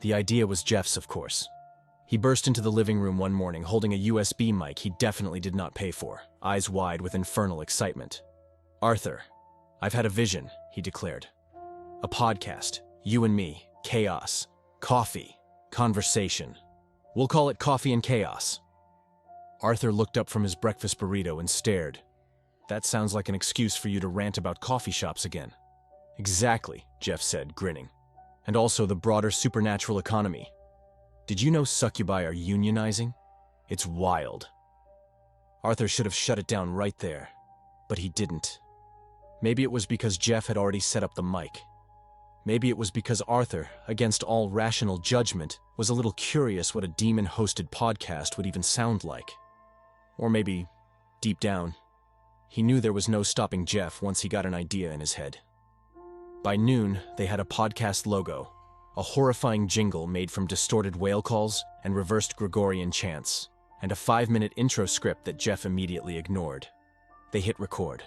The idea was Jeff's, of course. He burst into the living room one morning holding a USB mic he definitely did not pay for, eyes wide with infernal excitement. "Arthur, I've had a vision," he declared. "A podcast, you and me, chaos, coffee, conversation. We'll call it Coffee and Chaos." Arthur looked up from his breakfast burrito and stared. "That sounds like an excuse for you to rant about coffee shops again." "Exactly," Jeff said, grinning. "And also the broader supernatural economy. Did you know succubi are unionizing? It's wild." Arthur should have shut it down right there, but he didn't. Maybe it was because Jeff had already set up the mic. Maybe it was because Arthur, against all rational judgment, was a little curious what a demon-hosted podcast would even sound like. Or maybe, deep down, he knew there was no stopping Jeff once he got an idea in his head. By noon, they had a podcast logo, a horrifying jingle made from distorted whale calls and reversed Gregorian chants, and a 5-minute intro script that Jeff immediately ignored. They hit record.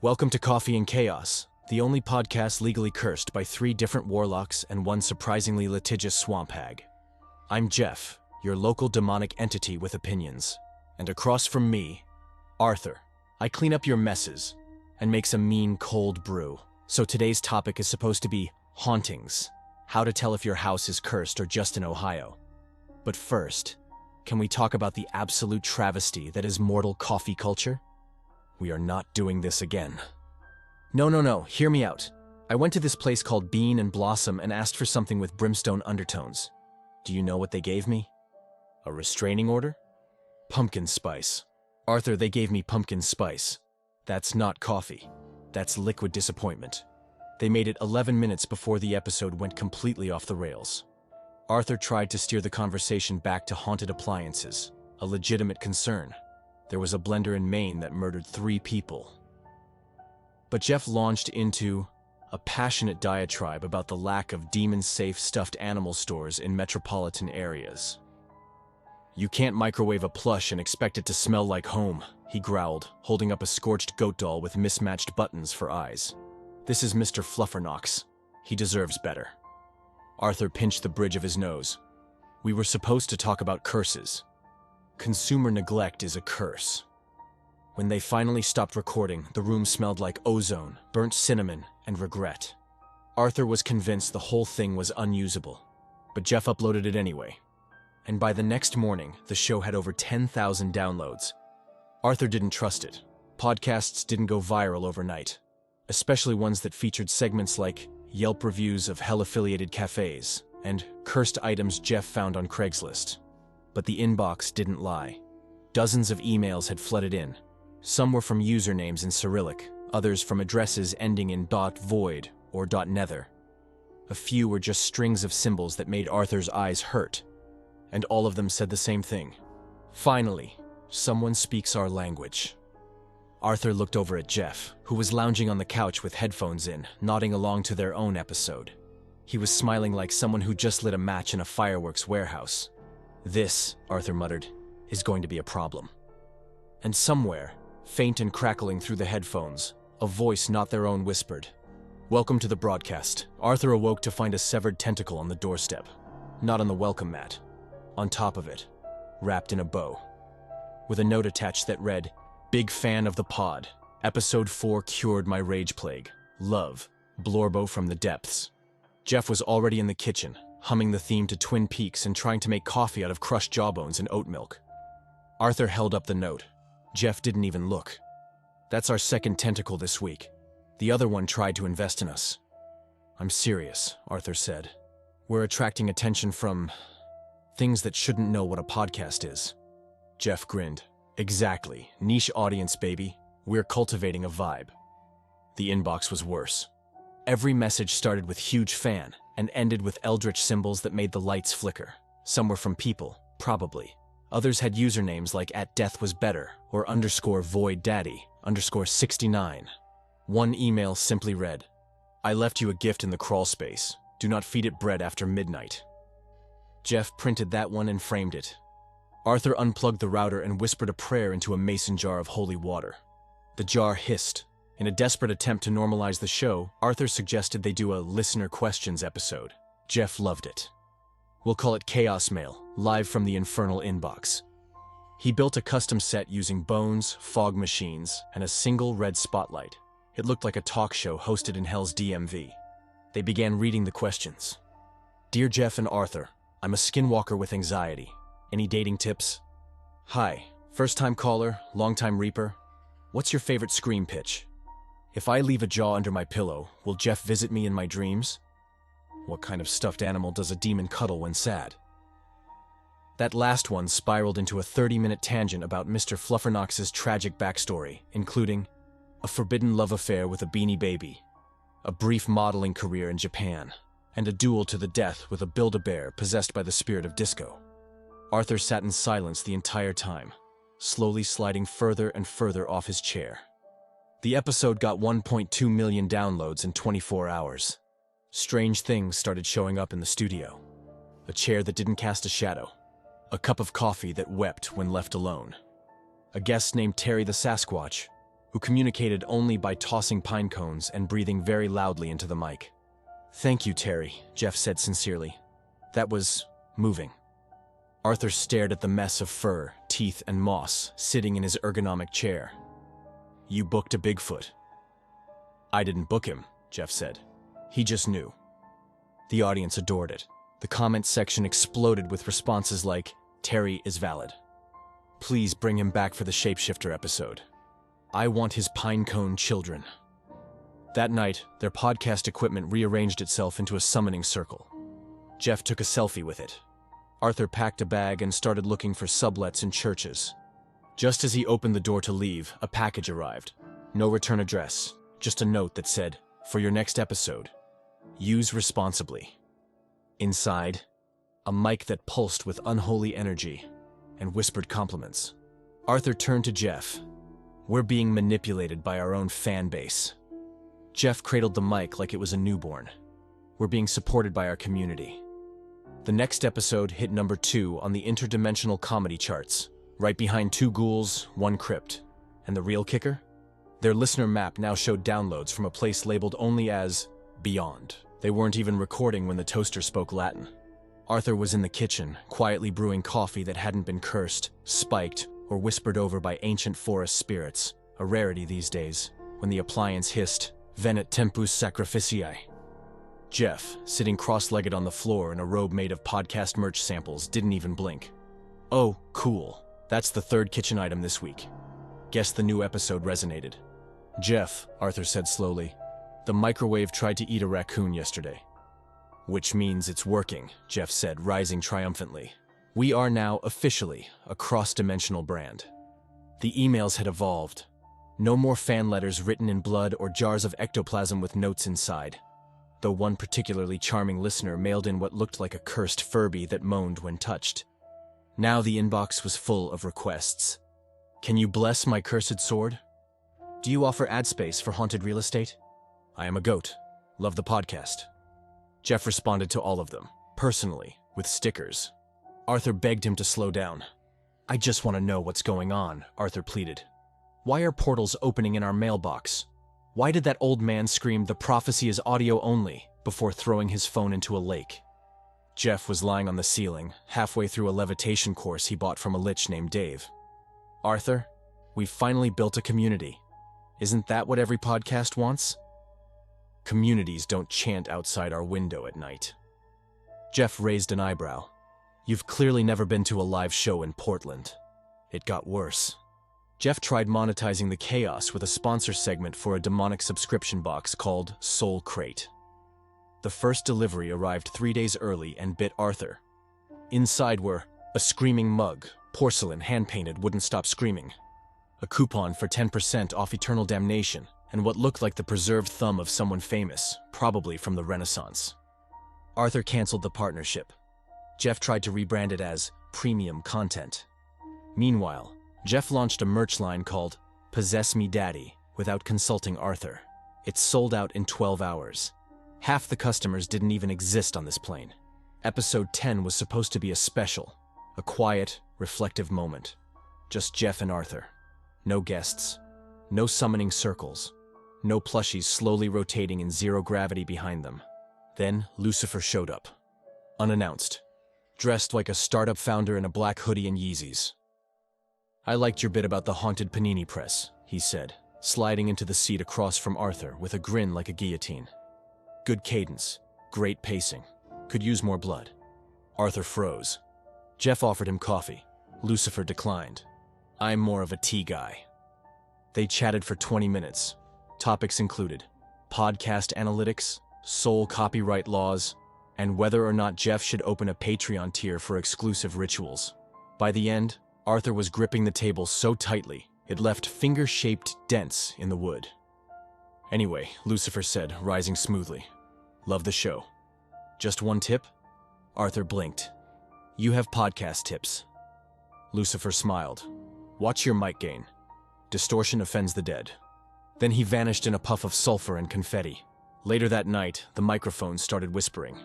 "Welcome to Coffee and Chaos, the only podcast legally cursed by 3 different warlocks and 1 surprisingly litigious swamp hag. I'm Jeff, your local demonic entity with opinions. And across from me, Arthur. I clean up your messes and make some mean cold brew. So today's topic is supposed to be hauntings. How to tell if your house is cursed or just in Ohio. But first, can we talk about the absolute travesty that is mortal coffee culture? We are not doing this again." No, hear me out. I went to this place called Bean and Blossom and asked for something with brimstone undertones. Do you know what they gave me? A restraining order? Pumpkin spice. Arthur, they gave me pumpkin spice. That's not coffee. That's liquid disappointment. They made it 11 minutes before the episode went completely off the rails. Arthur tried to steer the conversation back to haunted appliances, a legitimate concern. There was a blender in Maine that murdered 3 people. But Jeff launched into a passionate diatribe about the lack of demon-safe stuffed animal stores in metropolitan areas. "You can't microwave a plush and expect it to smell like home," he growled, holding up a scorched goat doll with mismatched buttons for eyes. "This is Mr. Fluffernox. He deserves better." Arthur pinched the bridge of his nose. "We were supposed to talk about curses. Consumer neglect is a curse." When they finally stopped recording, the room smelled like ozone, burnt cinnamon, and regret. Arthur was convinced the whole thing was unusable, but Jeff uploaded it anyway. And by the next morning, the show had over 10,000 downloads. Arthur didn't trust it. Podcasts didn't go viral overnight, especially ones that featured segments like Yelp reviews of hell-affiliated cafes and cursed items Jeff found on Craigslist. But the inbox didn't lie. Dozens of emails had flooded in. Some were from usernames in Cyrillic, others from addresses ending in .void or .nether. A few were just strings of symbols that made Arthur's eyes hurt, and all of them said the same thing. "Finally, someone speaks our language." Arthur looked over at Jeff, who was lounging on the couch with headphones in, nodding along to their own episode. He was smiling like someone who just lit a match in a fireworks warehouse. "This," Arthur muttered, "is going to be a problem." And somewhere, faint and crackling through the headphones, a voice not their own whispered, "Welcome to the broadcast." Arthur awoke to find a severed tentacle on the doorstep. Not on the welcome mat. On top of it, wrapped in a bow, with a note attached that read, "Big fan of the pod. Episode 4 cured my rage plague. Love, Blorbo from the depths." Jeff was already in the kitchen, humming the theme to Twin Peaks and trying to make coffee out of crushed jawbones and oat milk. Arthur held up the note. Jeff didn't even look. "That's our second tentacle this week. The other one tried to invest in us." "I'm serious," Arthur said. "We're attracting attention from things that shouldn't know what a podcast is." Jeff grinned. "Exactly. Niche audience, baby. We're cultivating a vibe." The inbox was worse. Every message started with "huge fan" and ended with eldritch symbols that made the lights flicker. Some were from people, probably. Others had usernames like @deathwasbetter or _voiddaddy _69. One email simply read, "I left you a gift in the crawl space. Do not feed it bread after midnight." Jeff printed that one and framed it. Arthur unplugged the router and whispered a prayer into a mason jar of holy water. The jar hissed. In a desperate attempt to normalize the show, Arthur suggested they do a listener questions episode. Jeff loved it. We'll call it Chaos Mail, live from the infernal inbox. He built a custom set using bones, fog machines, and a single red spotlight. It looked like a talk show hosted in Hell's DMV. They began reading the questions. Dear Jeff and Arthur, I'm a skinwalker with anxiety. Any dating tips? Hi, first-time caller, long-time reaper. What's your favorite scream pitch? If I leave a jaw under my pillow, will Jeff visit me in my dreams? What kind of stuffed animal does a demon cuddle when sad? That last one spiraled into a 30-minute tangent about Mr. Fluffernox's tragic backstory, including a forbidden love affair with a beanie baby, a brief modeling career in Japan, and a duel to the death with a Build-A-Bear possessed by the spirit of disco. Arthur sat in silence the entire time, slowly sliding further and further off his chair. The episode got 1.2 million downloads in 24 hours. Strange things started showing up in the studio. A chair that didn't cast a shadow. A cup of coffee that wept when left alone. A guest named Terry the Sasquatch, who communicated only by tossing pine cones and breathing very loudly into the mic. Thank you, Terry, Jeff said sincerely. That was moving. Arthur stared at the mess of fur, teeth, and moss sitting in his ergonomic chair. You booked a Bigfoot. I didn't book him, Jeff said. He just knew. The audience adored it. The comments section exploded with responses like, Terry is valid. Please bring him back for the shapeshifter episode. I want his pinecone children. That night, their podcast equipment rearranged itself into a summoning circle. Jeff took a selfie with it. Arthur packed a bag and started looking for sublets in churches. Just as he opened the door to leave, a package arrived. No return address, just a note that said, for your next episode, use responsibly. Inside, a mic that pulsed with unholy energy and whispered compliments. Arthur turned to Jeff. We're being manipulated by our own fan base. Jeff cradled the mic like it was a newborn. We're being supported by our community. The next episode hit number 2 on the interdimensional comedy charts, right behind 2 ghouls, 1 crypt. And the real kicker? Their listener map now showed downloads from a place labeled only as Beyond. They weren't even recording when the toaster spoke Latin. Arthur was in the kitchen, quietly brewing coffee that hadn't been cursed, spiked, or whispered over by ancient forest spirits, a rarity these days, when the appliance hissed, Venet tempus sacrificii. Jeff, sitting cross-legged on the floor in a robe made of podcast merch samples, didn't even blink. Oh, cool. That's the 3rd kitchen item this week. Guess the new episode resonated. Jeff, Arthur said slowly, the microwave tried to eat a raccoon yesterday. Which means it's working, Jeff said, rising triumphantly. We are now officially a cross-dimensional brand. The emails had evolved. No more fan letters written in blood or jars of ectoplasm with notes inside. Though one particularly charming listener mailed in what looked like a cursed Furby that moaned when touched. Now the inbox was full of requests. Can you bless my cursed sword? Do you offer ad space for haunted real estate? I am a goat. Love the podcast. Jeff responded to all of them, personally, with stickers. Arthur begged him to slow down. I just want to know what's going on, Arthur pleaded. Why are portals opening in our mailbox? Why did that old man scream, the prophecy is audio only, before throwing his phone into a lake? Jeff was lying on the ceiling, halfway through a levitation course he bought from a lich named Dave. Arthur, we've finally built a community. Isn't that what every podcast wants? Communities don't chant outside our window at night. Jeff raised an eyebrow. You've clearly never been to a live show in Portland. It got worse. Jeff tried monetizing the chaos with a sponsor segment for a demonic subscription box called Soul Crate. The first delivery arrived 3 days early and bit Arthur. Inside were a screaming mug, porcelain hand-painted wouldn't stop screaming, a coupon for 10% off Eternal Damnation, and what looked like the preserved thumb of someone famous, probably from the Renaissance. Arthur canceled the partnership. Jeff tried to rebrand it as premium content. Meanwhile, Jeff launched a merch line called Possess Me Daddy without consulting Arthur. It sold out in 12 hours. Half the customers didn't even exist on this plane. Episode 10 was supposed to be a special, a quiet, reflective moment. Just Jeff and Arthur. No guests. No summoning circles. No plushies slowly rotating in zero gravity behind them. Then Lucifer showed up. Unannounced. dressed like a startup founder in a black hoodie and Yeezys. "I liked your bit about the haunted panini press," he said, sliding into the seat across from Arthur with a grin like a guillotine. "Good cadence, great pacing. Could use more blood." Arthur froze. Jeff offered him coffee. Lucifer declined. "I'm more of a tea guy." They chatted for 20 minutes. Topics included podcast analytics, soul copyright laws, and whether or not Jeff should open a Patreon tier for exclusive rituals. By the end, Arthur was gripping the table so tightly, it left finger-shaped dents in the wood. "Anyway," Lucifer said, rising smoothly. "Love the show. Just one tip?" Arthur blinked. "You have podcast tips." Lucifer smiled. "Watch your mic gain. Distortion offends the dead." Then he vanished in a puff of sulfur and confetti. Later that night, the microphone started whispering.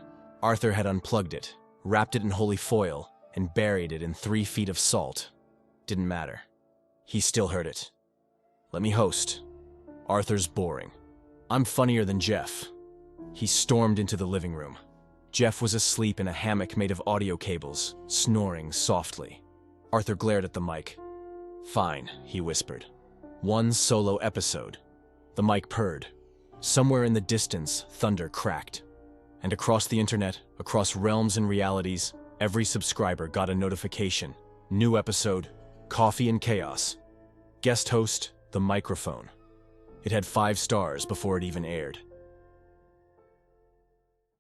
Arthur had unplugged it, wrapped it in holy foil, and buried it in 3 feet of salt. Didn't matter. He still heard it. "Let me host." "Arthur's boring. I'm funnier than Jeff." He stormed into the living room. Jeff was asleep in a hammock made of audio cables, snoring softly. Arthur glared at the mic. "Fine," he whispered. "One solo episode." The mic purred. Somewhere in the distance, thunder cracked. And across the internet, across realms and realities, every subscriber got a notification. New episode, Coffee and Chaos. Guest host, the microphone. It had 5 stars before it even aired.